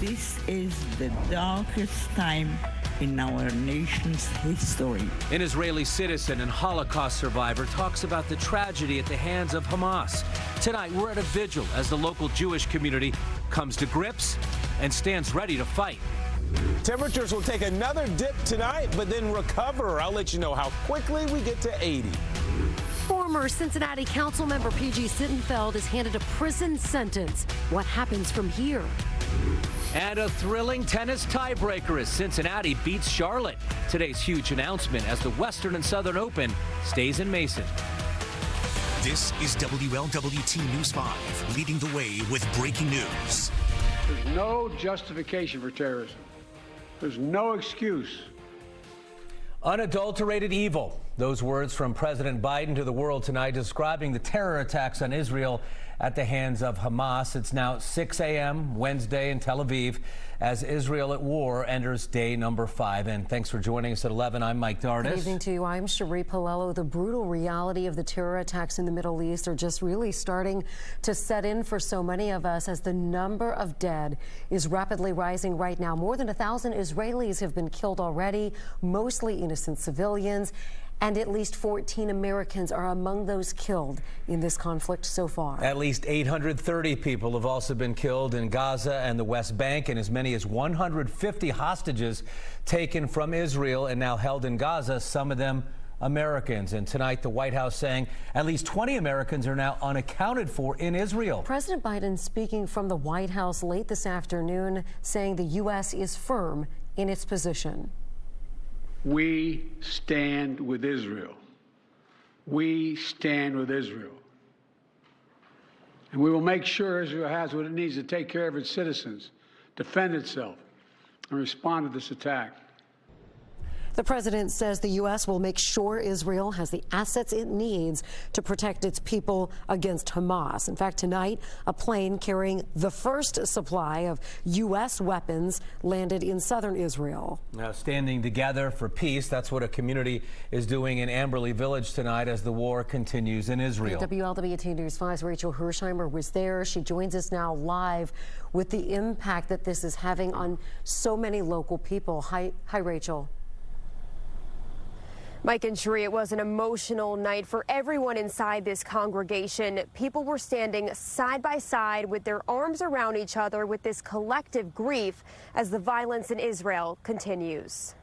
This is the darkest time in our nation's history. An Israeli citizen and Holocaust survivor talks about the tragedy at the hands of Hamas. Tonight, we're at a vigil as the local Jewish community comes to grips and stands ready to fight. Temperatures will take another dip tonight, but then recover. I'll let you know how quickly we get to 80. Former Cincinnati Councilmember P.G. Sittenfeld is handed a prison sentence. What happens from here? And a thrilling tennis tiebreaker as Cincinnati beats Charlotte. Today's huge announcement as the Western and Southern Open stays in Mason. This is WLWT News 5, leading the way with breaking news. There's no justification for terrorism. There's no excuse. Unadulterated evil. Those words from President Biden to the world tonight describing the terror attacks on Israel at the hands of Hamas. It's now 6 a.m. Wednesday in Tel Aviv as Israel at war enters day number 5. And thanks for joining us at 11. I'm Mike Dardis. Good evening to you. I'm Cherie Palello. The brutal reality of the terror attacks in the Middle East are just really starting to set in for so many of us as the number of dead is rapidly rising right now. More than 1,000 Israelis have been killed already, mostly innocent civilians. And at least 14 Americans are among those killed in this conflict so far. At least 830 people have also been killed in Gaza and the West Bank, and as many as 150 hostages taken from Israel and now held in Gaza, some of them Americans. And tonight, the White House saying at least 20 Americans are now unaccounted for in Israel. President Biden speaking from the White House late this afternoon, saying the U.S. is firm in its position. We stand with Israel. We stand with Israel. And we will make sure Israel has what it needs to take care of its citizens, defend itself, and respond to this attack. The president says the U.S. will make sure Israel has the assets it needs to protect its people against Hamas. In fact, tonight, a plane carrying the first supply of U.S. weapons landed in southern Israel. Now, standing together for peace, that's what a community is doing in Amberley Village tonight as the war continues in Israel. WLWT News 5's Rachel Hersheimer was there. She joins us now live with the impact that this is having on so many local people. Hi, Rachel. Mike and Cherie, it was an emotional night for everyone inside this congregation. People were standing side by side with their arms around each other with this collective grief as the violence in Israel continues.